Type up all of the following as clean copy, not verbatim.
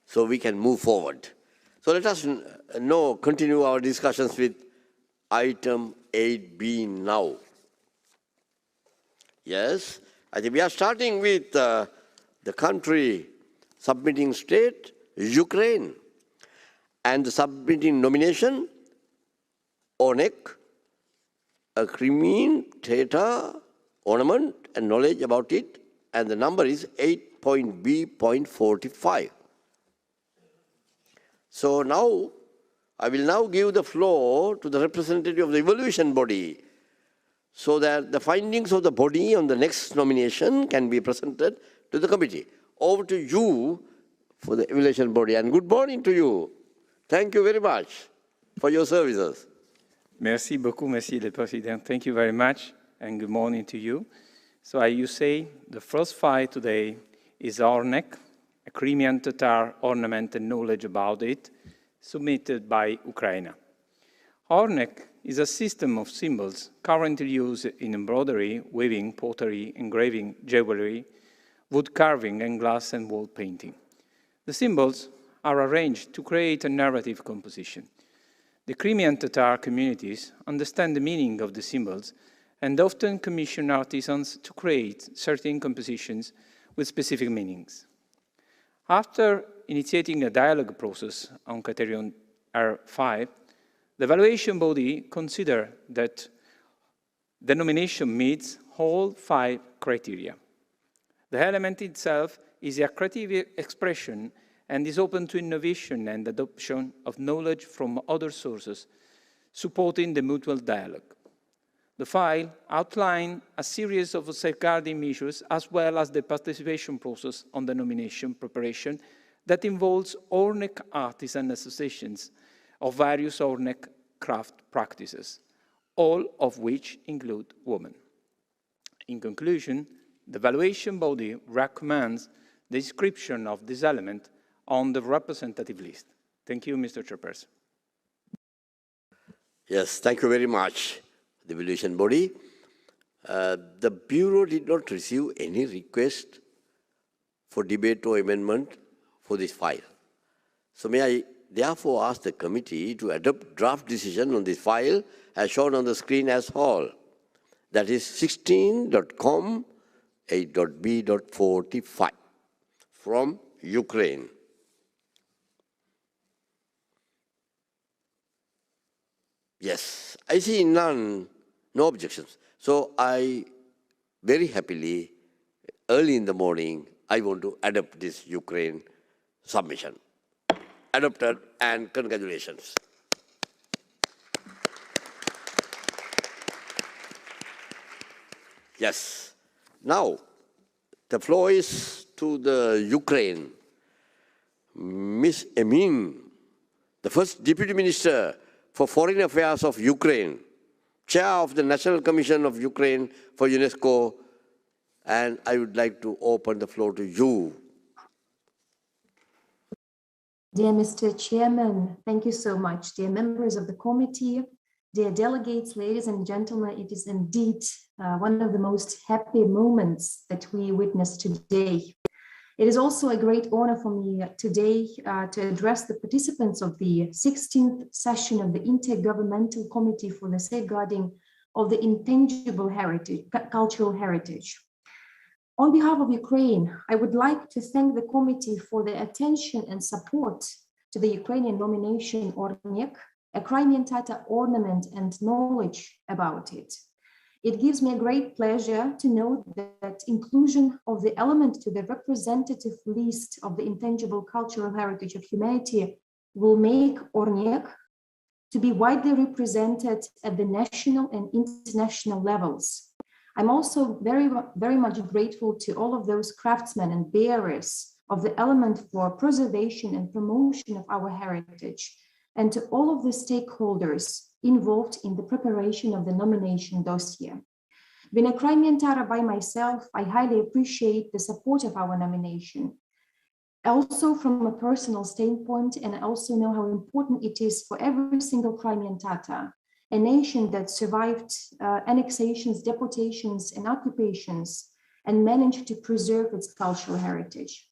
so we can move forward. So let us now continue our discussions with item 8B now. Yes, I think we are starting with the country submitting state, Ukraine, and the submitting nomination, ONEC, a Crimean theater, ornament, and knowledge about it, and the number is 8.B.45. So now, I will now give the floor to the representative of the evaluation body so that the findings of the body on the next nomination can be presented to the committee. Over to you for the evaluation body, and good morning to you. Thank you very much for your services. Merci beaucoup, Monsieur le Président. Thank you very much, and good morning to you. So you say the first file today is Ornek, a Crimean Tatar ornament and knowledge about it, submitted by Ukraine. Ornek is a system of symbols currently used in embroidery, weaving, pottery, engraving, jewelry, wood carving, and glass and wall painting. The symbols are arranged to create a narrative composition. The Crimean Tatar communities understand the meaning of the symbols and often commission artisans to create certain compositions with specific meanings. After initiating a dialogue process on criterion R5, the evaluation body considered that the nomination meets all 5 criteria. The element itself is a creative expression and is open to innovation and adoption of knowledge from other sources, supporting the mutual dialogue. The file outlines a series of safeguarding measures as well as the participation process on the nomination preparation that involves Ornek artisan associations of various Ornek craft practices, all of which include women. In conclusion, the evaluation body recommends the inscription of this element on the representative list. Thank you, Mr. Chairperson. Yes, thank you very much, the evaluation body. The Bureau did not receive any request for debate or amendment for this file. So may I therefore ask the committee to adopt draft decision on this file as shown on the screen as whole. That is 16.com 8.B.45 from Ukraine. Yes, I see none, no objections. So I very happily, early in the morning, I want to adopt this Ukraine submission. Adopted, and congratulations. Yes. Now, the floor is to the Ukraine. Ms. Emin, the first Deputy Minister for Foreign Affairs of Ukraine, Chair of the National Commission of Ukraine for UNESCO, and I would like to open the floor to you. Dear Mr. Chairman, thank you so much. Dear members of the committee, dear delegates, ladies and gentlemen, it is indeed one of the most happy moments that we witness today. It is also a great honor for me today to address the participants of the 16th session of the Intergovernmental Committee for the Safeguarding of the Intangible Cultural Heritage. On behalf of Ukraine, I would like to thank the committee for the attention and support to the Ukrainian nomination Ornek, a Crimean Tatar ornament and knowledge about it. It gives me a great pleasure to note that inclusion of the element to the representative list of the Intangible Cultural Heritage of Humanity will make Ornek to be widely represented at the national and international levels. I'm also very much grateful to all of those craftsmen and bearers of the element for preservation and promotion of our heritage, and to all of the stakeholders involved in the preparation of the nomination dossier. Being a Crimean Tatar by myself, I highly appreciate the support of our nomination. Also from a personal standpoint, and I also know how important it is for every single Crimean Tatar, a nation that survived annexations, deportations, and occupations, and managed to preserve its cultural heritage.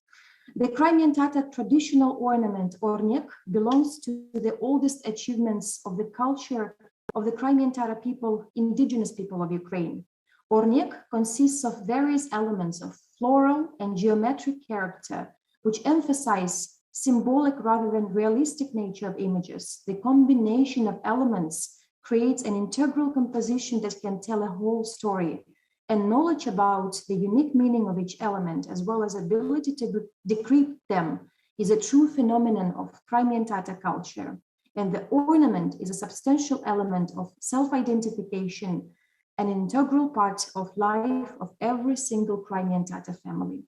The Crimean Tatar traditional ornament, ornyek, belongs to the oldest achievements of the culture of the Crimean Tatar people, indigenous people of Ukraine. Ornyek consists of various elements of floral and geometric character, which emphasize symbolic rather than realistic nature of images. The combination of elements creates an integral composition that can tell a whole story, and knowledge about the unique meaning of each element, as well as ability to decrypt them, is a true phenomenon of Crimean Tatar culture. And the ornament is a substantial element of self-identification, an integral part of life of every single Crimean Tatar family.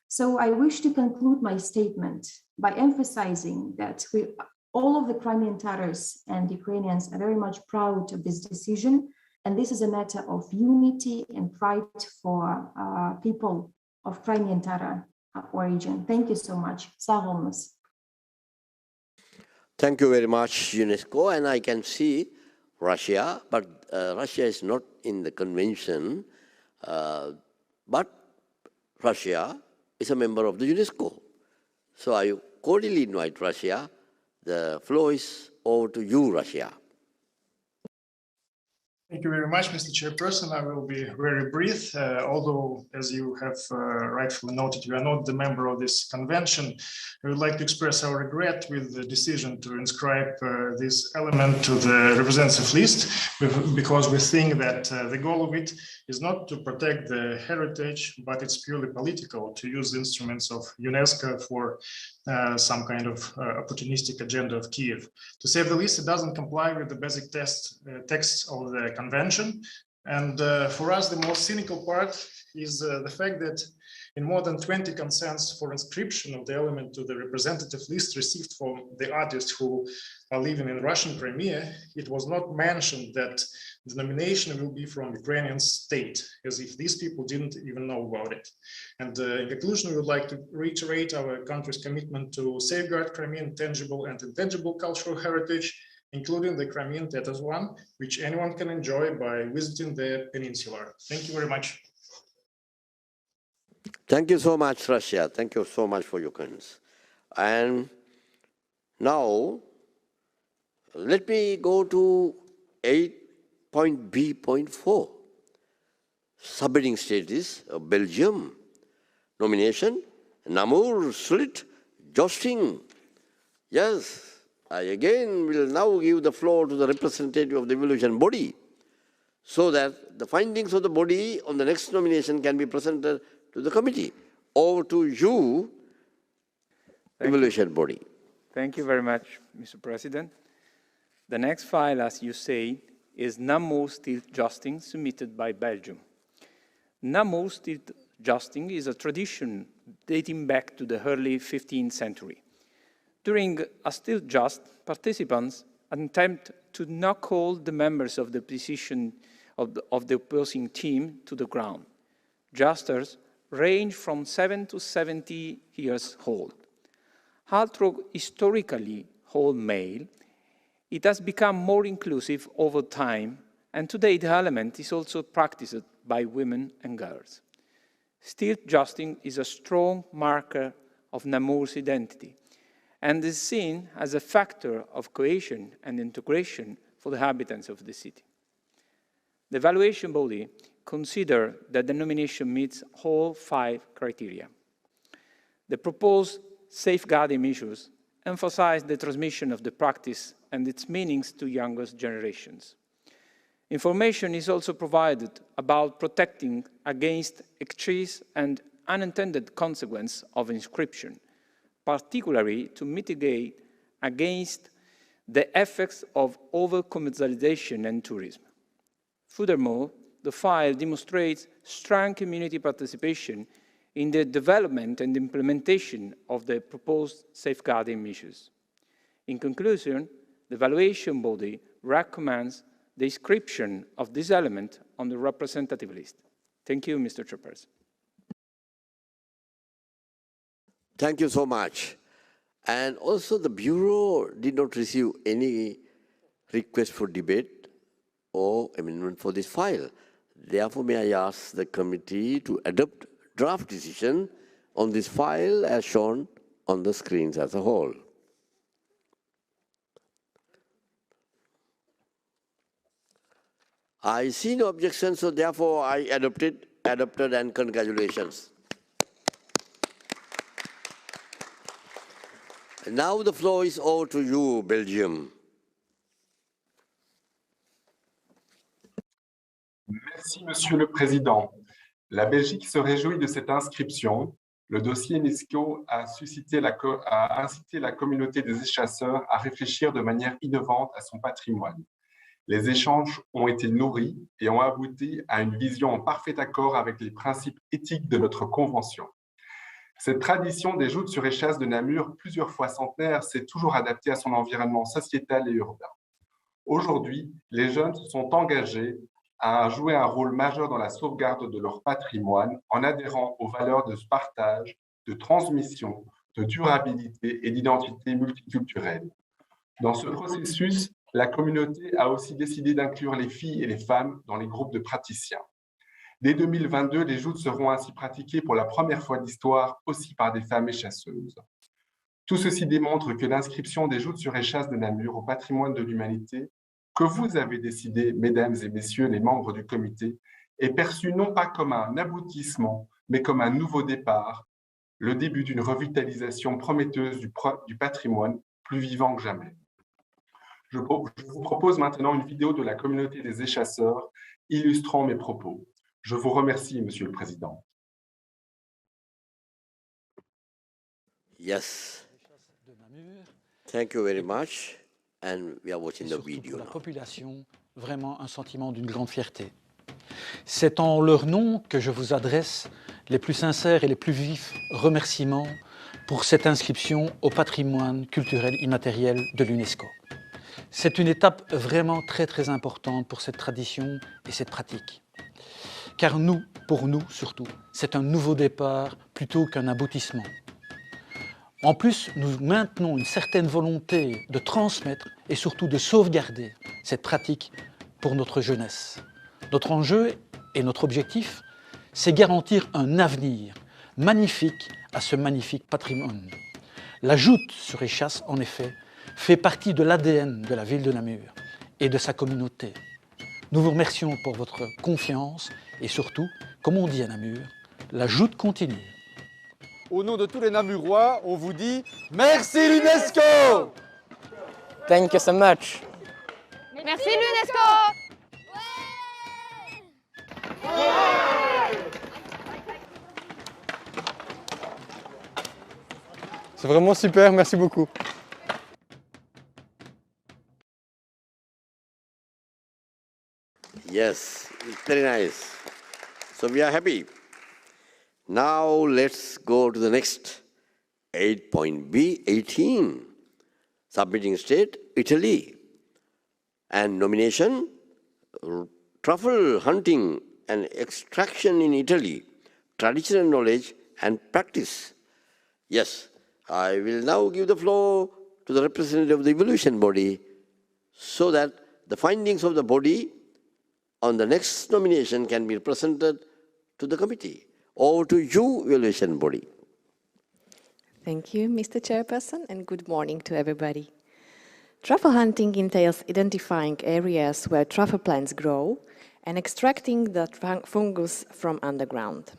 So I wish to conclude my statement by emphasizing that all of the Crimean Tatars and Ukrainians are very much proud of this decision. And this is a matter of unity and pride for people of Crimean Tatar origin. Thank you so much. Sağolunuz. Thank you very much, UNESCO. And I can see Russia, but Russia is not in the convention, but Russia is a member of the UNESCO. So I cordially invite Russia. The floor is over to you, Russia. Thank you very much, Mr. Chairperson. I will be very brief, although, as you have rightfully noted, we are not the member of this convention. I would like to express our regret with the decision to inscribe this element to the representative list, because we think that the goal of it is not to protect the heritage, but it's purely political, to use instruments of UNESCO for some kind of opportunistic agenda of Kiev. To say the least, it doesn't comply with the basic text of the convention. And for us, the most cynical part is the fact that in more than 20 consents for inscription of the element to the representative list received from the artists who are living in Russian Crimea, it was not mentioned that the nomination will be from Ukrainian state, as if these people didn't even know about it. And in conclusion, we would like to reiterate our country's commitment to safeguard Crimean tangible and intangible cultural heritage, including the Crimean Tatars one, which anyone can enjoy by visiting the peninsula. Thank you very much. Thank you so much, Russia. Thank you so much for your comments. And now, let me go to 8.b.4. Subheading status of Belgium. Nomination, Namur Slit Jousting. Yes, I again will now give the floor to the representative of the evaluation body, so that the findings of the body on the next nomination can be presented to the committee. Over to you, evaluation body. Thank you very much, Mr. President. The next file, as you say, is Namur Stilt Jousting, submitted by Belgium. Namur Stilt Jousting is a tradition dating back to the early 15th century. During a stilt joust, participants attempt to knock all the members of the position of the opposing team to the ground. Jousters range from 7 to 70 years old. Although historically all male, it has become more inclusive over time, and today the element is also practiced by women and girls. Stilt jousting is a strong marker of Namur's identity, and is seen as a factor of cohesion and integration for the inhabitants of the city. The evaluation body considered that the nomination meets all 5 criteria. The proposed safeguarding measures emphasize the transmission of the practice and its meanings to younger generations. Information is also provided about protecting against excess and unintended consequences of inscription, particularly to mitigate against the effects of over-commercialization and tourism. Furthermore, the file demonstrates strong community participation in the development and implementation of the proposed safeguarding measures. In conclusion, the evaluation body recommends the inscription of this element on the representative list. Thank you, Mr. Chairperson. Thank you so much. And also the Bureau did not receive any request for debate or amendment for this file. Therefore, may I ask the committee to adopt draft decision on this file as shown on the screens as a whole. I see no objection, so therefore I adopted and congratulations. Now the floor is over to you, Belgium. Merci, Monsieur le Président. La Belgique se réjouit de cette inscription. Le dossier UNESCO a incité la communauté des chasseurs à réfléchir de manière innovante à son patrimoine. Les échanges ont été nourris et ont abouti à une vision en parfait accord avec les principes éthiques de notre Convention. Cette tradition des joutes sur échasse de Namur, plusieurs fois centenaire, s'est toujours adaptée à son environnement sociétal et urbain. Aujourd'hui, les jeunes se sont engagés à jouer un rôle majeur dans la sauvegarde de leur patrimoine en adhérant aux valeurs de partage, de transmission, de durabilité et d'identité multiculturelle. Dans ce processus, la communauté a aussi décidé d'inclure les filles et les femmes dans les groupes de praticiens. Dès 2022, les joutes seront ainsi pratiquées pour la première fois d'histoire aussi par des femmes échasseuses. Tout ceci démontre que l'inscription des joutes sur échasse de Namur au patrimoine de l'humanité, que vous avez décidé, mesdames et messieurs les membres du comité, est perçue non pas comme un aboutissement, mais comme un nouveau départ, le début d'une revitalisation prometteuse du patrimoine plus vivant que jamais. Je vous propose maintenant une vidéo de la communauté des échasseurs illustrant mes propos. Je vous remercie, Monsieur le Président. Yes. Thank you very much. And we are watching the video pour la now. population, vraiment un sentiment d'une grande fierté. C'est en leur nom que je vous adresse les plus sincères et les plus vifs remerciements pour cette inscription au patrimoine culturel immatériel de l'UNESCO. C'est une étape vraiment très importante pour cette tradition et cette pratique. Car pour nous surtout, c'est un nouveau départ plutôt qu'un aboutissement. En plus, nous maintenons une certaine volonté de transmettre et surtout de sauvegarder cette pratique pour notre jeunesse. Notre enjeu et notre objectif, c'est garantir un avenir magnifique à ce magnifique patrimoine. La joute sur échasse, en effet, fait partie de l'ADN de la ville de Namur et de sa communauté. Nous vous remercions pour votre confiance et surtout, comme on dit à Namur, la joute continue. Au nom de tous les Namurois, on vous dit merci l'UNESCO! Thank you so much. Merci l'UNESCO! C'est vraiment super, merci beaucoup. Yes, very nice. So we are happy. Now let's go to the next 8.B18. Submitting state, Italy. And nomination, truffle hunting and extraction in Italy, traditional knowledge and practice. Yes, I will now give the floor to the representative of the evaluation body so that the findings of the body on the next nomination can be presented to the committee. Over to you, evaluation body. Thank you, Mr. Chairperson, and good morning to everybody. Truffle hunting entails identifying areas where truffle plants grow and extracting the fungus from underground.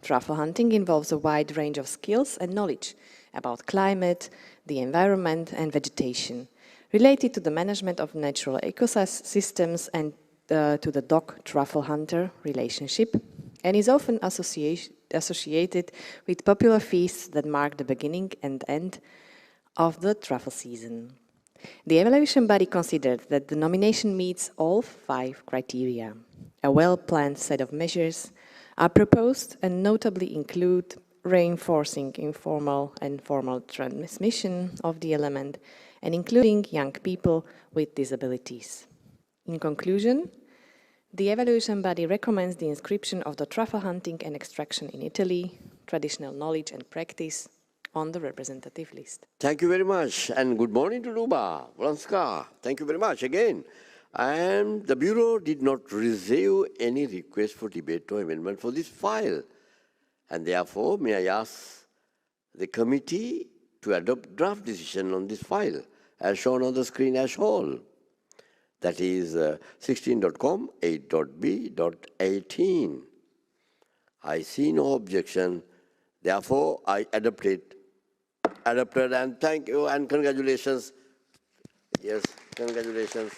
Truffle hunting involves a wide range of skills and knowledge about climate, the environment, and vegetation, related to the management of natural ecosystems and to the dog-truffle hunter relationship, and is often associated with popular feasts that mark the beginning and end of the truffle season. The evaluation body considered that the nomination meets all 5 criteria. A well-planned set of measures are proposed and notably include reinforcing informal and formal transmission of the element and including young people with disabilities. In conclusion, the evaluation body recommends the inscription of the truffle hunting and extraction in Italy, traditional knowledge and practice, on the representative list. Thank you very much, and good morning to Luba, Vlanska. Thank you very much again. And the Bureau did not receive any request for debate or amendment for this file. And therefore, may I ask the committee to adopt draft decision on this file, as shown on the screen as whole. That is 16.com, 8.b.18. I see no objection. Therefore, I adopted, and thank you and congratulations. Yes, congratulations.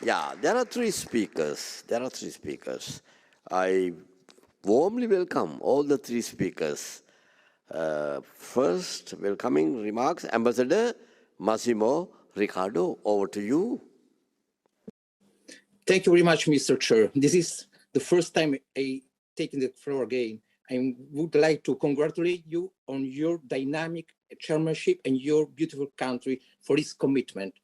Yeah, there are three speakers. I warmly welcome all the three speakers. First, welcoming remarks, Ambassador Massimo Riccardo, over to you. Thank you very much, Mr. Chair. This is the first time I taking the floor again. I would like to congratulate you on your dynamic chairmanship and your beautiful country for its commitment.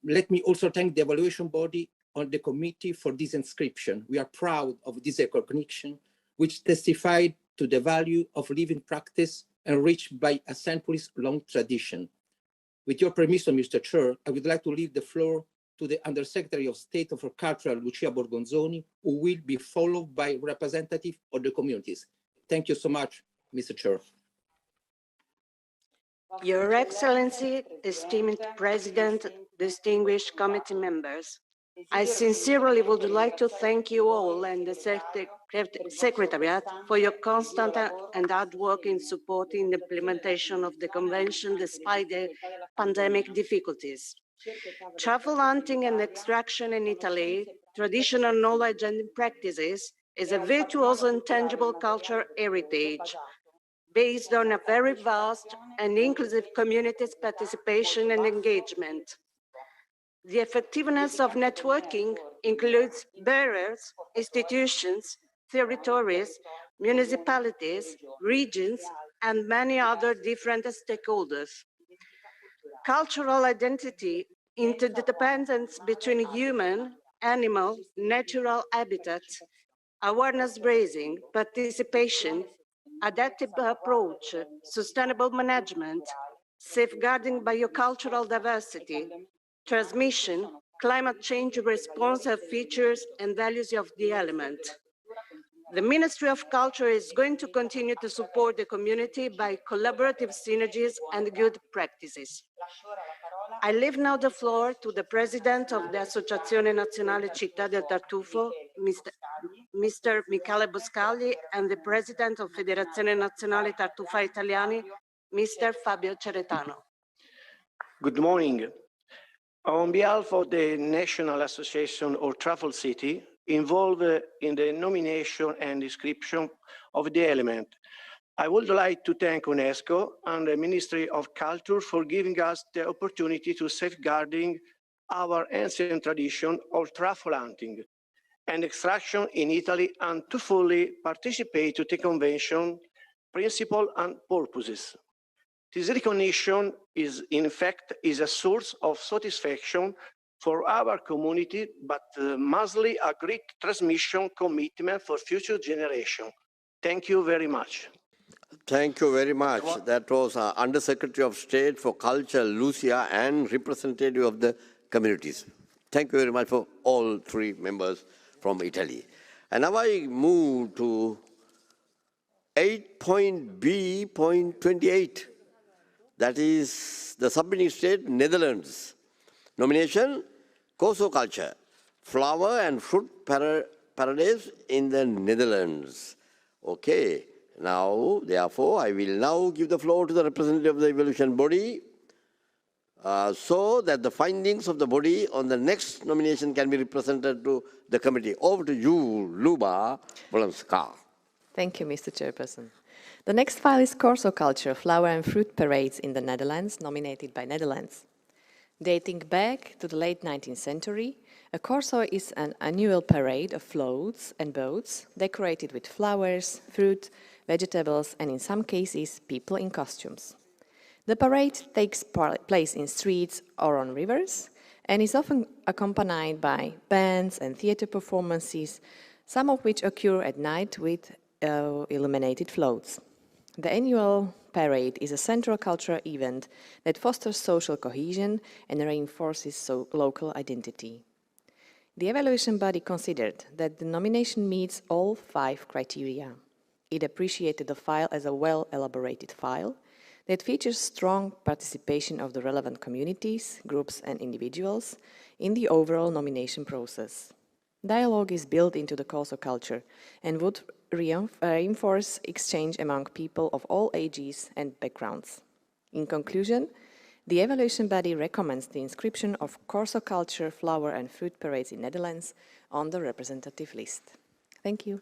Let me also thank the evaluation body on the committee for this inscription. We are proud of this recognition, which testified to the value of living practice enriched by a centuries-long tradition. With your permission, Mr. Chair, I would like to leave the floor to the Undersecretary of State for Culture, Lucia Borgonzoni, who will be followed by representatives of the communities. Thank you so much, Mr. Chair. Your Excellency, esteemed President, distinguished committee members, I sincerely would like to thank you all and the Secretariat for your constant and hard work in supporting the implementation of the Convention despite the pandemic difficulties. Truffle hunting and extraction in Italy, traditional knowledge and practices, is a virtuous and tangible cultural heritage based on a very vast and inclusive community's participation and engagement. The effectiveness of networking includes bearers, institutions, territories, municipalities, regions, and many other different stakeholders. Cultural identity, interdependence between human, animal, natural habitats, awareness raising, participation, adaptive approach, sustainable management, safeguarding biocultural diversity, transmission, climate change response are features and values of the element. The Ministry of Culture is going to continue to support the community by collaborative synergies and good practices. I leave now the floor to the President of the Associazione Nazionale Città del Tartufo, Mr. Michele Boscagli, and the President of Federazione Nazionale Tartufa Italiani, Mr. Fabio Ceretano. Good morning. On behalf of the National Association of Truffle City, involved in the nomination and description of the element, I would like to thank UNESCO and the Ministry of Culture for giving us the opportunity to safeguarding our ancient tradition of truffle hunting and extraction in Italy and to fully participate to the Convention principle and purposes. This recognition is, in fact, a source of satisfaction for our community, but mostly a great transmission commitment for future generations. Thank you very much. Thank you very much. That was Undersecretary of State for Culture, Lucia, and representative of the communities. Thank you very much for all three members from Italy. And now I move to 8.b.28. That is the submitting state, Netherlands. Nomination, Koso culture, flower and fruit paradise in the Netherlands. Okay, now, therefore, I will now give the floor to the representative of the evaluation body so that the findings of the body on the next nomination can be represented to the committee. Over to you, Luba Wolanska. Thank you, Mr. Chairperson. The next file is Corso Culture, Flower and Fruit Parades in the Netherlands, nominated by Netherlands. Dating back to the late 19th century, a corso is an annual parade of floats and boats decorated with flowers, fruit, vegetables, and in some cases, people in costumes. The parade takes place in streets or on rivers and is often accompanied by bands and theater performances, some of which occur at night with illuminated floats. The annual parade is a central cultural event that fosters social cohesion and reinforces local identity. The evaluation body considered that the nomination meets all 5 criteria. It appreciated the file as a well-elaborated file that features strong participation of the relevant communities, groups and individuals in the overall nomination process. Dialogue is built into the COSO culture and would reinforce exchange among people of all ages and backgrounds. In conclusion, the evaluation body recommends the inscription of Corso culture, flower and fruit parades in Netherlands on the representative list. Thank you.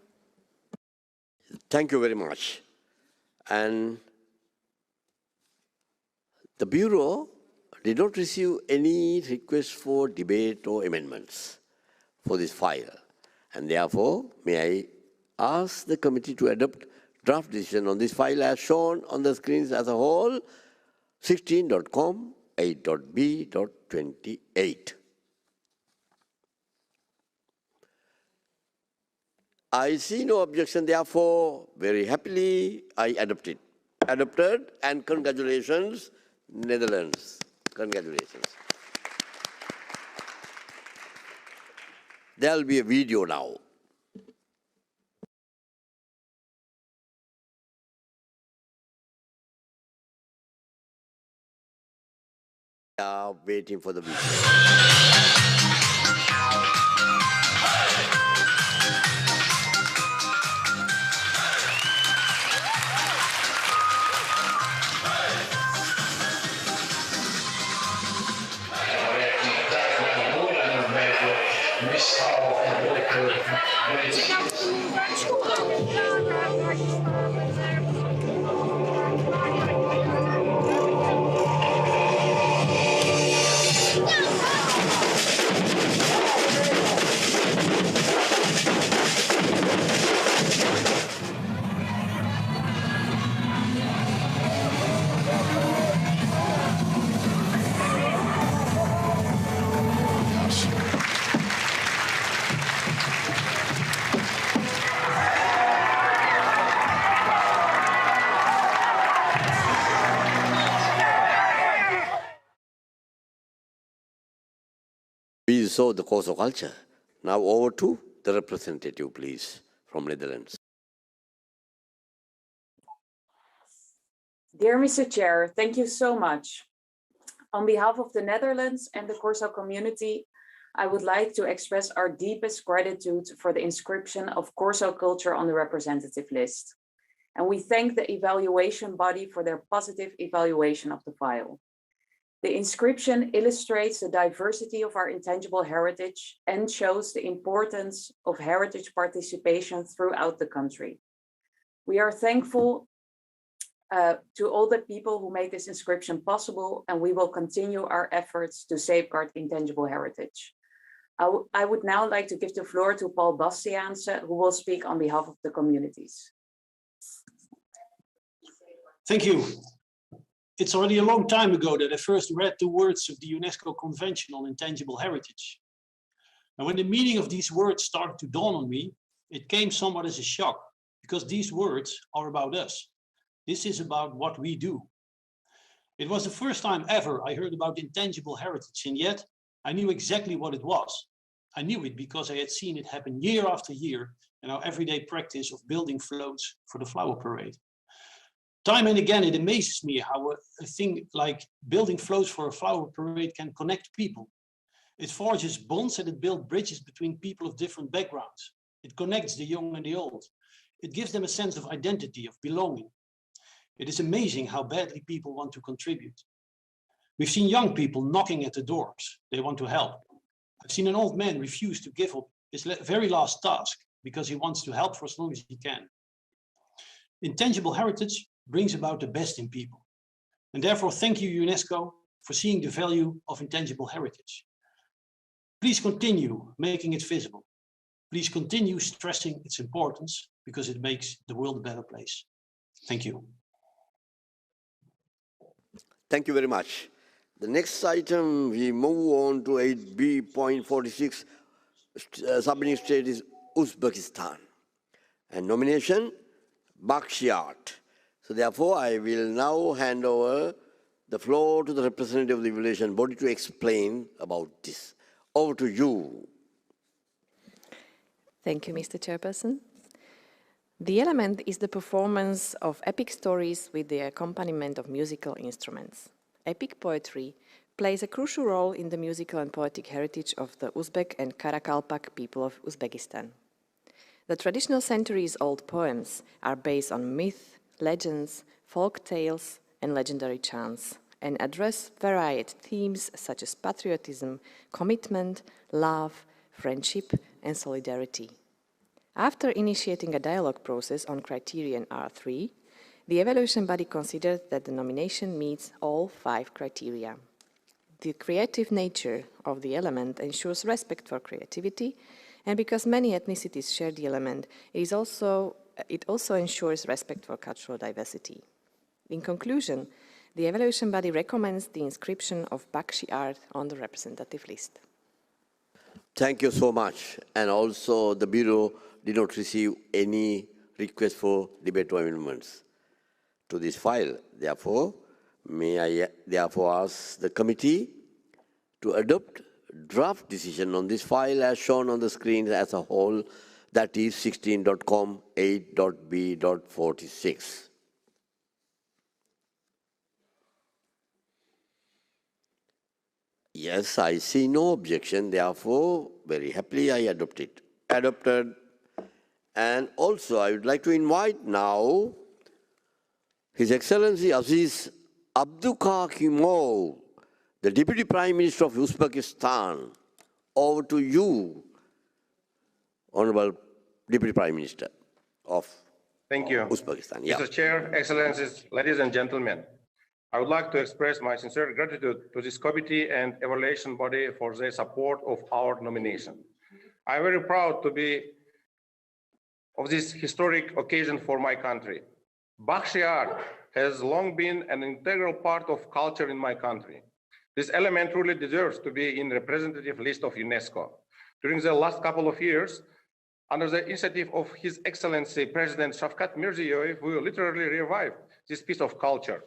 Thank you very much. And the Bureau did not receive any request for debate or amendments for this file. And therefore, may I ask the committee to adopt draft decision on this file as shown on the screens as a whole, 16.com, 8.b.28. I see no objection, therefore, very happily, I adopt it. Adopted, and congratulations, Netherlands. Congratulations. There will be a video now. Waiting for the video. We saw the Corso culture. Now over to the representative, please, from Netherlands. Dear Mr. Chair, thank you so much. On behalf of the Netherlands and the Corso community, I would like to express our deepest gratitude for the inscription of Corso culture on the representative list. And we thank the evaluation body for their positive evaluation of the file. The inscription illustrates the diversity of our intangible heritage and shows the importance of heritage participation throughout the country. We are thankful to all the people who made this inscription possible, and we will continue our efforts to safeguard intangible heritage. I would now like to give the floor to Paul Bastiaanse, who will speak on behalf of the communities. Thank you. It's already a long time ago that I first read the words of the UNESCO Convention on Intangible Heritage. And when the meaning of these words started to dawn on me, it came somewhat as a shock, because these words are about us. This is about what we do. It was the first time ever I heard about intangible heritage, and yet I knew exactly what it was. I knew it because I had seen it happen year after year in our everyday practice of building floats for the flower parade. Time and again, it amazes me how a thing like building floats for a flower parade can connect people. It forges bonds and it builds bridges between people of different backgrounds. It connects the young and the old. It gives them a sense of identity, of belonging. It is amazing how badly people want to contribute. We've seen young people knocking at the doors. They want to help. I've seen an old man refuse to give up his very last task because he wants to help for as long as he can. Intangible heritage brings about the best in people. And therefore, thank you, UNESCO, for seeing the value of intangible heritage. Please continue making it visible. Please continue stressing its importance because it makes the world a better place. Thank you. Thank you very much. The next item, we move on to 8b.46, submitting state is Uzbekistan. And nomination, Bakshiat. So therefore, I will now hand over the floor to the representative of the evaluation body to explain about this. Over to you. Thank you, Mr. Chairperson. The element is the performance of epic stories with the accompaniment of musical instruments. Epic poetry plays a crucial role in the musical and poetic heritage of the Uzbek and Karakalpak people of Uzbekistan. The traditional centuries-old poems are based on myth, legends, folk tales, and legendary chants, and address varied themes such as patriotism, commitment, love, friendship, and solidarity. After initiating a dialogue process on criterion R3, the evaluation body considered that the nomination meets all 5 criteria. The creative nature of the element ensures respect for creativity, and because many ethnicities share the element, it also ensures respect for cultural diversity. In conclusion, the evaluation body recommends the inscription of Bakshi art on the representative list. Thank you so much. And also the Bureau did not receive any request for debate or amendments to this file. Therefore, may I therefore ask the committee to adopt draft decision on this file as shown on the screen as a whole, that is 16.com 8.b.46. Yes, I see no objection. Therefore, very happily I adopt it. Adopted. And also, I would like to invite now His Excellency Aziz Abdukakimov, the Deputy Prime Minister of Uzbekistan. Over to you, Honorable Deputy Prime Minister of Uzbekistan. Yeah. Mr. Chair, Excellencies, ladies and gentlemen, I would like to express my sincere gratitude to this committee and evaluation body for their support of our nomination. I am very proud to be of this historic occasion for my country. Bakshi art has long been an integral part of culture in my country. This element truly deserves to be in the representative list of UNESCO. During the last couple of years, under the initiative of His Excellency President Shavkat Mirziyoyev, we literally revived this piece of culture.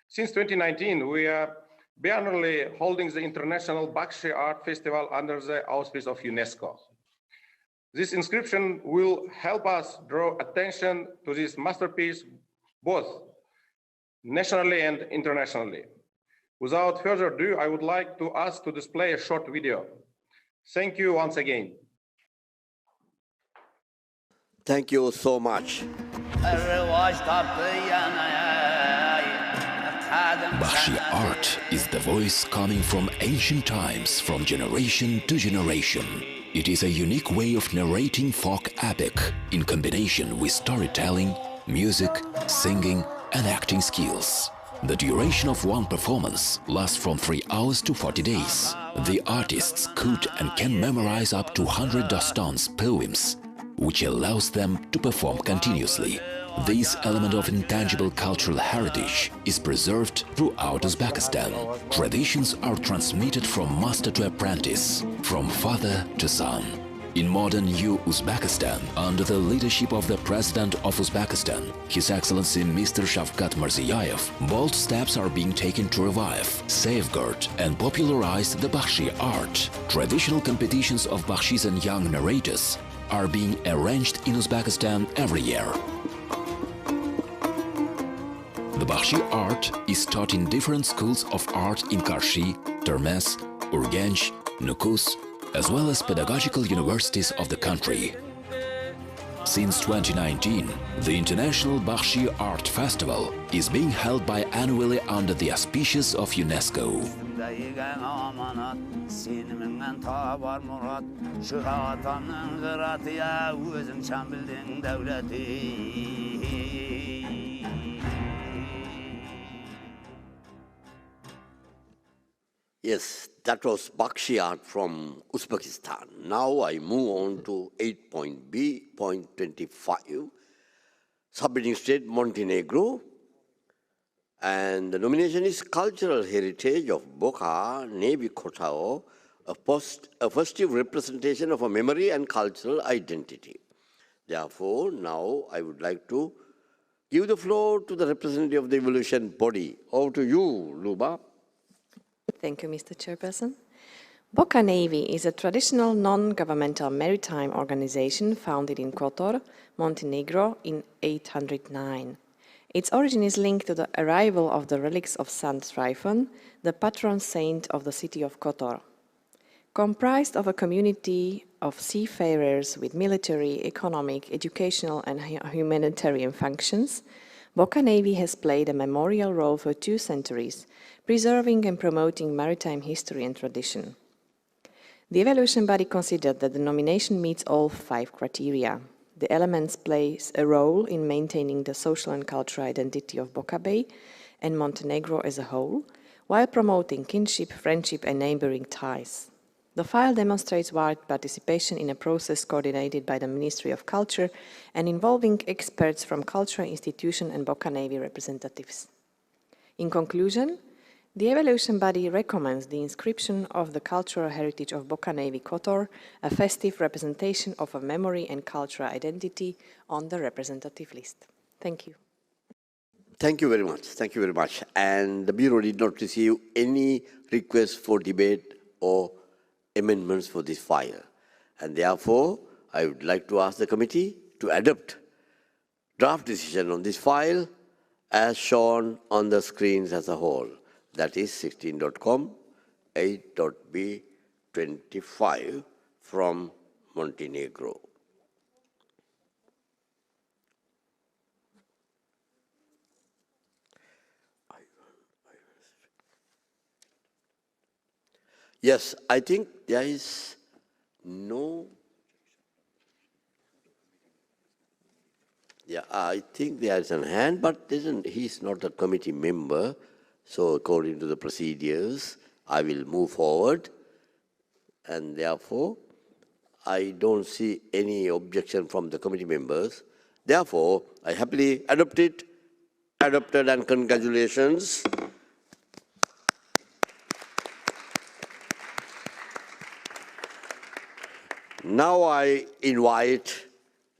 Since 2019, we are biannually holding the International Bakshi Art Festival under the auspice of UNESCO. This inscription will help us draw attention to this masterpiece both nationally and internationally. Without further ado, I would like to ask to display a short video. Thank you once again. Thank you so much. Bakshi art is the voice coming from ancient times, from generation to generation. It is a unique way of narrating folk epic in combination with storytelling, music, singing, and acting skills. The duration of one performance lasts from 3 hours to 40 days. The artists could and can memorize up to 100 Dastans poems, which allows them to perform continuously. This element of intangible cultural heritage is preserved throughout Uzbekistan. Traditions are transmitted from master to apprentice, from father to son. In modern new Uzbekistan, under the leadership of the President of Uzbekistan, His Excellency Mr. Shavkat Mirziyoyev, bold steps are being taken to revive, safeguard and popularize the Bakshi art. Traditional competitions of Bakshis and young narrators are being arranged in Uzbekistan every year. The Bakshi art is taught in different schools of art in Karshi, Termes, Urgench, Nukus, as well as pedagogical universities of the country. Since 2019, the International Bakshi Art Festival is being held biannually under the auspices of UNESCO. Yes, that was Bakshi art from Uzbekistan. Now I move on to 8.b.25, submitting state Montenegro. And the nomination is Cultural Heritage of Boka Nevi Kotao, a festive representation of a memory and cultural identity. Therefore, now I would like to give the floor to the representative of the evaluation body. Over to you, Luba. Thank you, Mr. Chairperson. Boka Navy is a traditional non-governmental maritime organization founded in Kotor, Montenegro in 809. Its origin is linked to the arrival of the relics of Saint Tryphon, the patron saint of the city of Kotor. Comprised of a community of seafarers with military, economic, educational and humanitarian functions, Boka Navy has played a memorial role for 2 centuries, preserving and promoting maritime history and tradition. The evaluation body considered that the nomination meets all 5 criteria. The elements play a role in maintaining the social and cultural identity of Boka Bay and Montenegro as a whole, while promoting kinship, friendship and neighboring ties. The file demonstrates wide participation in a process coordinated by the Ministry of Culture and involving experts from cultural institutions and Boka Navy representatives. In conclusion, the evaluation body recommends the inscription of the cultural heritage of Boka Navy Kotor, a festive representation of a memory and cultural identity, on the representative list. Thank you. Thank you very much. Thank you very much. And the Bureau did not receive any request for debate or amendments for this file. And therefore, I would like to ask the committee to adopt draft decision on this file as shown on the screens as a whole. That is 16.com, 8.b25 from Montenegro. Yes, I think there is no. Yeah, I think there is a hand, but he's not a committee member. So according to the procedures, I will move forward. And therefore, I don't see any objection from the committee members. Therefore, I happily adopt it. Adopted, and congratulations. Now I invite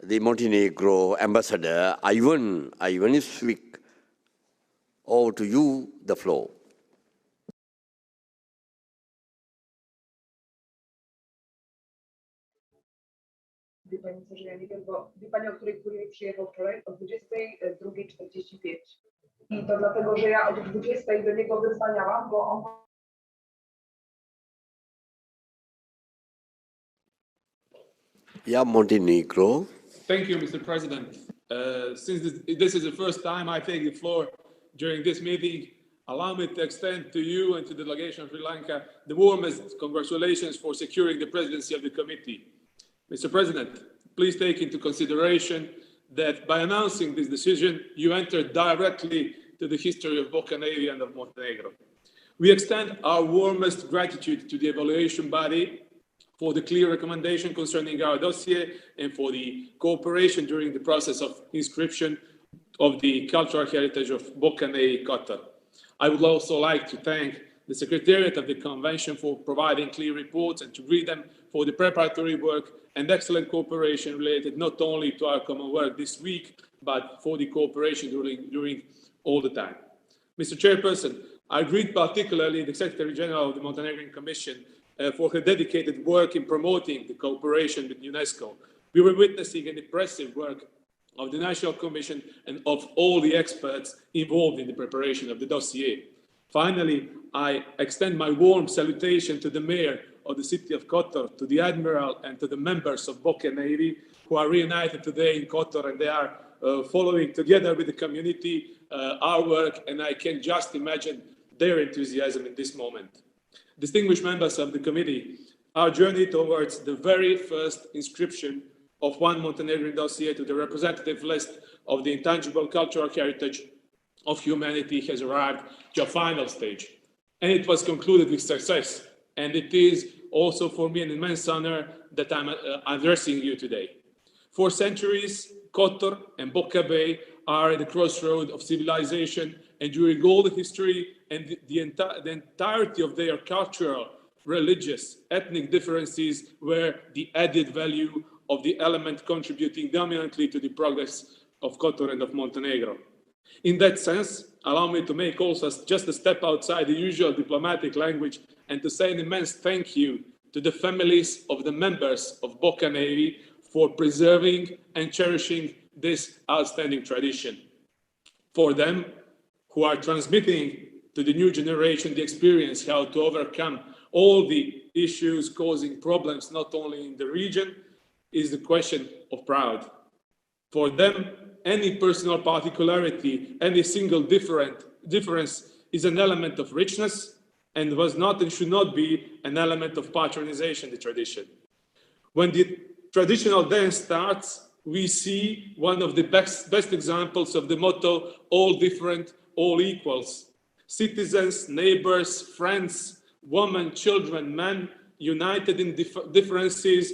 the Montenegro ambassador, Ivan Ivanišvili, over to you, the floor. Wie Pani co, że ja nie wiem, bo wie Pani, o której kurier przyjechał wczoraj? O 22:45. I to dlatego, że ja od 20 do niego wydzwaniałam, bo on... Yeah, Montenegro. Thank you, Mr. President. Since this is the first time I take the floor during this meeting, allow me to extend to you and to the delegation of Sri Lanka the warmest congratulations for securing the presidency of the committee. Mr. President, please take into consideration that by announcing this decision, you entered directly to the history of Boka Navy and of Montenegro. We extend our warmest gratitude to the evaluation body for the clear recommendation concerning our dossier and for the cooperation during the process of inscription of the cultural heritage of Boka Navy Kotor. I would also like to thank the Secretariat of the Convention for providing clear reports and to greet them for the preparatory work and excellent cooperation related not only to our common work this week, but for the cooperation during all the time. Mr. Chairperson, I greet particularly the Secretary General of the Montenegrin Commission for her dedicated work in promoting the cooperation with UNESCO. We were witnessing an impressive work of the National Commission and of all the experts involved in the preparation of the dossier. Finally, I extend my warm salutation to the Mayor of the city of Kotor, to the Admiral and to the members of Boka Navy who are reunited today in Kotor, and they are following together with the community our work, and I can just imagine their enthusiasm in this moment. Distinguished members of the committee, our journey towards the very first inscription of one Montenegrin dossier to the representative list of the Intangible Cultural Heritage of Humanity has arrived to a final stage. And it was concluded with success. And it is also for me an immense honor that I'm addressing you today. For centuries, Kotor and Boka Bay are at the crossroad of civilization, and during all the history and the entirety of their cultural, religious, ethnic differences were the added value of the element contributing dominantly to the progress of Kotor and of Montenegro. In that sense, allow me to make also just a step outside the usual diplomatic language and to say an immense thank you to the families of the members of Boca Navy for preserving and cherishing this outstanding tradition. For them, who are transmitting to the new generation the experience how to overcome all the issues causing problems not only in the region, is the question of pride. For them, any personal particularity, any single difference is an element of richness and was not and should not be an element of patronization of the tradition. When the traditional dance starts, we see one of the best examples of the motto, all different, all equals. Citizens, neighbors, friends, women, children, men, united in differences,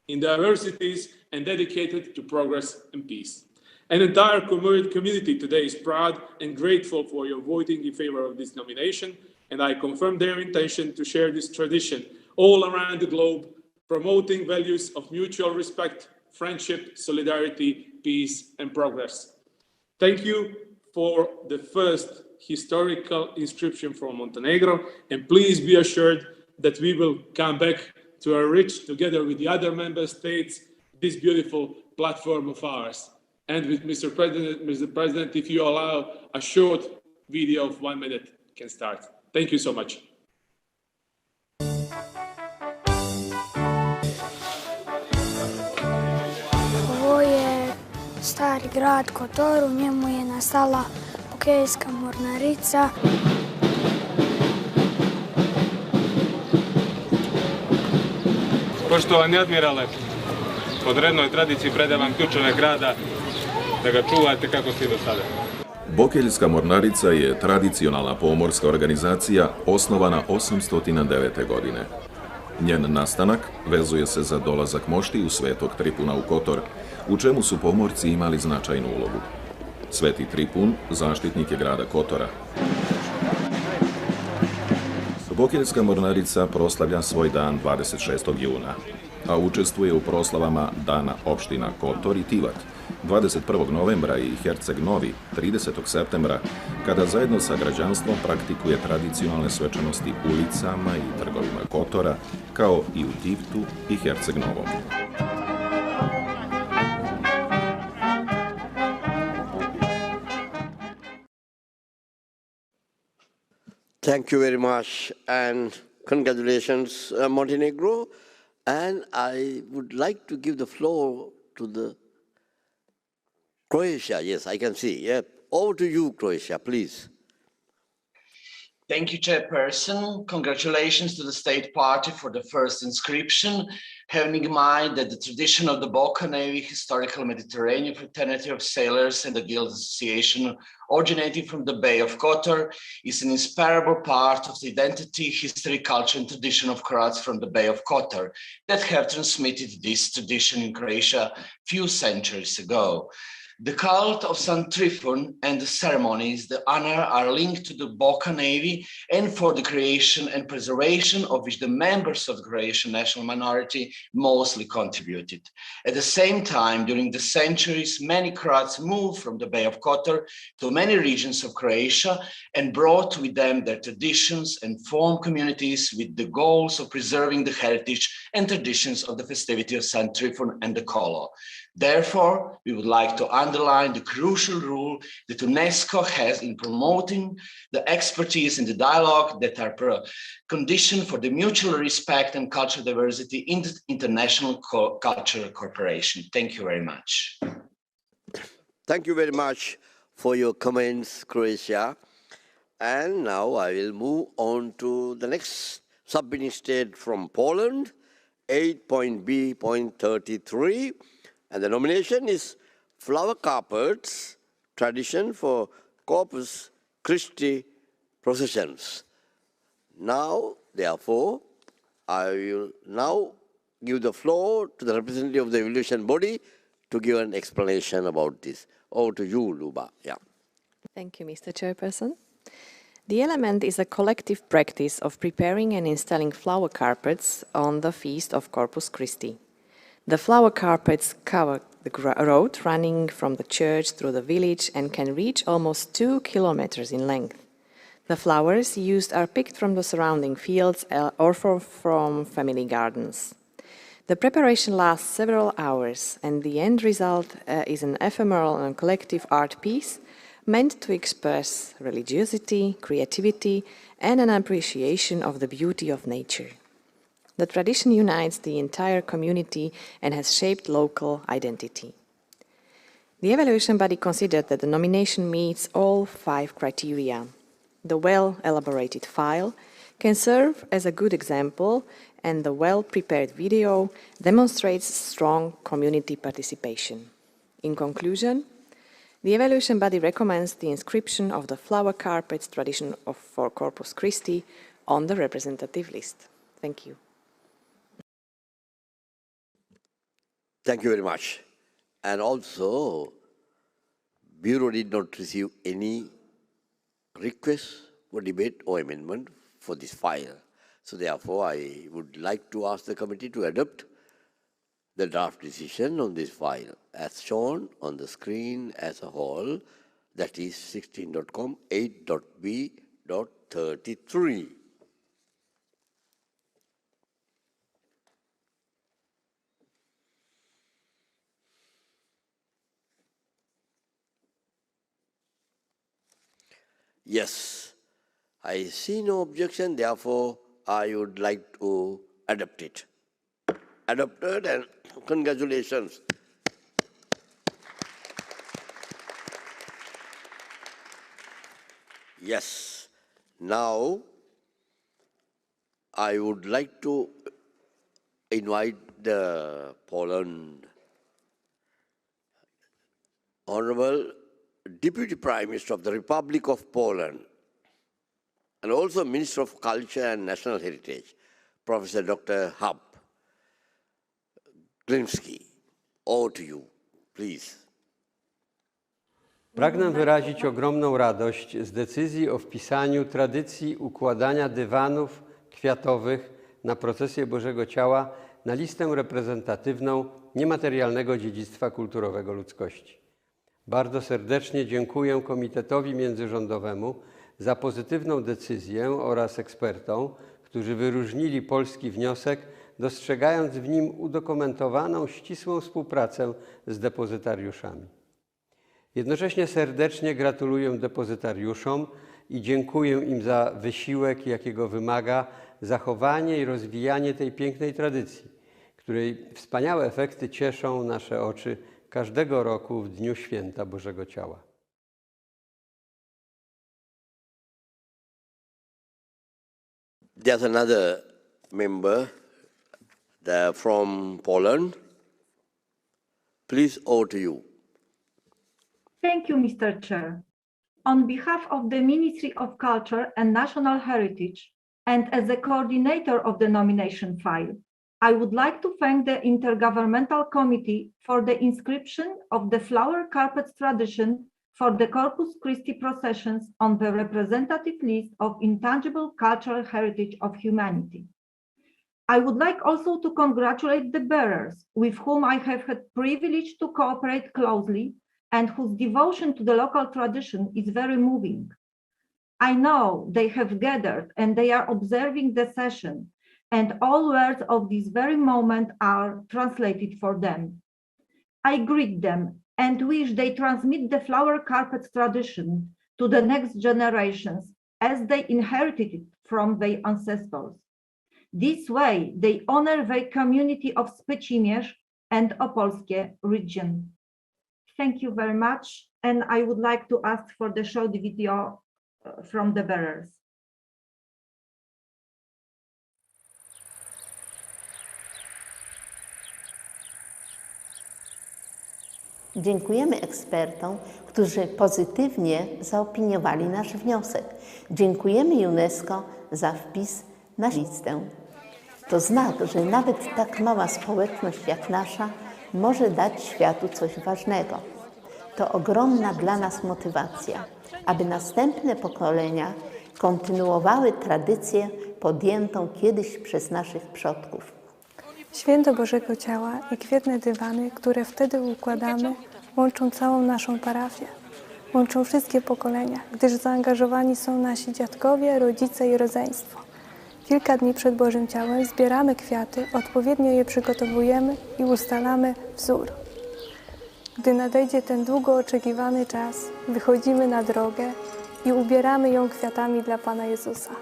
in diversities, and dedicated to progress and peace. An entire community today is proud and grateful for your voting in favor of this nomination, and I confirm their intention to share this tradition all around the globe, promoting values of mutual respect, friendship, solidarity, peace, and progress. Thank you for the first historical inscription from Montenegro, and please be assured that we will come back to enrich, together with the other member states, this beautiful platform of ours. And with Mr. President, if you allow, a short video of 1 minute can start. Thank you so much. Ovo je stari grad Kotor, u njemu je nastala Bokejska mornarica. Poštovani admirale, po rednoj tradiciji predavam ključeve grada da ga čuvate kako ste i do sada. Bokeljska mornarica je tradicionalna pomorska organizacija osnovana 809. godine. Njen nastanak vezuje se za dolazak moštiju Svetog Tripuna u Kotor, u čemu su pomorci imali značajnu ulogu. Sveti Tripun zaštitnik je grada Kotora. Bokeljska mornarica proslavlja svoj dan 26. juna, a učestvuje u proslavama Dana opština Kotor i Tivat, 21. novembra i Herceg Novi, 30. septembra, kada zajedno sa građanstvom praktikuje tradicionalne svečanosti ulicama i trgovima Kotora, kao i u Tivtu i Herceg Novom. Thank you very much and congratulations, Montenegro. And I would like to give the floor to the Croatia. Yes, I can see. Yeah. Over to you, Croatia, please. Thank you, Chairperson. Congratulations to the State Party for the first inscription, having in mind that the tradition of the Boca Navy Historical Mediterranean Fraternity of Sailors and the Guild Association originating from the Bay of Kotor is an inseparable part of the identity, history, culture, and tradition of Croats from the Bay of Kotor that have transmitted this tradition in Croatia few centuries ago. The cult of St. Trifun and the ceremonies, the honor are linked to the Boca Navy and for the creation and preservation of which the members of the Croatian national minority mostly contributed. At the same time, during the centuries, many Croats moved from the Bay of Kotor to many regions of Croatia and brought with them their traditions and formed communities with the goals of preserving the heritage and traditions of the festivity of St. Trifun and the Kolo. Therefore, we would like to underline the crucial role that UNESCO has in promoting the expertise and the dialogue that are conditioned for the mutual respect and cultural diversity in the international cultural cooperation. Thank you very much. Thank you very much for your comments, Croatia. And now I will move on to the next submitting state from Poland, 8.b.33. And the nomination is Flower Carpets, Tradition for Corpus Christi Processions. Now, therefore, I will now give the floor to the representative of the evaluation body to give an explanation about this. Over to you, Luba. Yeah. Thank you, Mr. Chairperson. The element is a collective practice of preparing and installing flower carpets on the feast of Corpus Christi. The flower carpets cover the road running from the church through the village and can reach almost 2 kilometers in length. The flowers used are picked from the surrounding fields or from family gardens. The preparation lasts several hours, and the end result is an ephemeral and collective art piece meant to express religiosity, creativity, and an appreciation of the beauty of nature. The tradition unites the entire community and has shaped local identity. The evaluation body considered that the nomination meets all 5 criteria. The well-elaborated file can serve as a good example, and the well-prepared video demonstrates strong community participation. In conclusion, the evaluation body recommends the inscription of the flower carpets tradition for Corpus Christi on the representative list. Thank you. Thank you very much. And also, Bureau did not receive any request for debate or amendment for this file. So therefore, I would like to ask the committee to adopt the draft decision on this file as shown on the screen as a whole, that is 16.com 8.b.33. Yes, I see no objection, therefore I would like to adopt it. Adopted, and congratulations. Yes, now I would like to invite the Poland Honorable Deputy Prime Minister of the Republic of Poland and also Minister of Culture and National Heritage, Professor Dr. Hub Glimski. Over to you, please. Pragnę wyrazić ogromną radość z decyzji o wpisaniu tradycji układania dywanów kwiatowych na procesję Bożego Ciała na listę reprezentatywną niematerialnego dziedzictwa kulturowego ludzkości. Bardzo serdecznie dziękuję Komitetowi Międzyrządowemu za pozytywną decyzję oraz ekspertom, którzy wyróżnili polski wniosek, dostrzegając w nim udokumentowaną ścisłą współpracę z depozytariuszami. Jednocześnie serdecznie gratuluję depozytariuszom i dziękuję im za wysiłek, jakiego wymaga zachowanie i rozwijanie tej pięknej tradycji, której wspaniałe efekty cieszą nasze oczy każdego roku w Dniu Święta Bożego Ciała. There's another member from Poland. Please, over to you. Thank you, Mr. Chair. On behalf of the Ministry of Culture and National Heritage, and as a coordinator of the nomination file, I would like to thank the Intergovernmental Committee for the inscription of the flower carpets tradition for the Corpus Christi processions on the representative list of Intangible Cultural Heritage of Humanity. I would like also to congratulate the bearers, with whom I have had privilege to cooperate closely and whose devotion to the local tradition is very moving. I know they have gathered and they are observing the session, and all words of this very moment are translated for them. I greet them and wish they transmit the flower carpets tradition to the next generations as they inherited it from their ancestors. This way, they honor their community of Spycimierz and Opolskie region. Thank you very much, and I would like to ask for the short video from the bearers. Dziękujemy ekspertom, którzy pozytywnie zaopiniowali nasz wniosek. Dziękujemy UNESCO za wpis na listę. To znak, że nawet tak mała społeczność jak nasza może dać światu coś ważnego. To ogromna dla nas motywacja, aby następne pokolenia kontynuowały tradycję podjętą kiedyś przez naszych przodków. Święto Bożego Ciała i kwietne dywany, które wtedy układamy, łączą całą naszą parafię. Łączą wszystkie pokolenia, gdyż zaangażowani są nasi dziadkowie, rodzice i rodzeństwo. Kilka dni przed Bożym Ciałem zbieramy kwiaty, odpowiednio je przygotowujemy i ustalamy wzór. Gdy nadejdzie ten długo oczekiwany czas, wychodzimy na drogę i ubieramy ją kwiatami dla Pana Jezusa.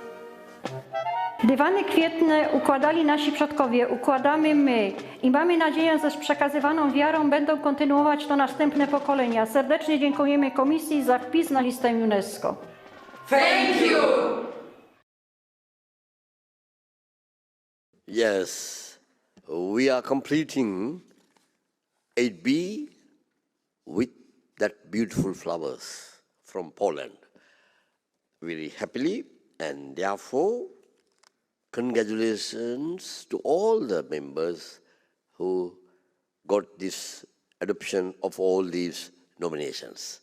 Dywany kwietne układali nasi przodkowie, układamy my i mamy nadzieję, że z przekazywaną wiarą będą kontynuować to następne pokolenia. Serdecznie dziękujemy Komisji za wpis na listę UNESCO. Thank you! Yes, we are completing 8B with that beautiful flowers from Poland very happily, and therefore congratulations to all the members who got this adoption of all these nominations.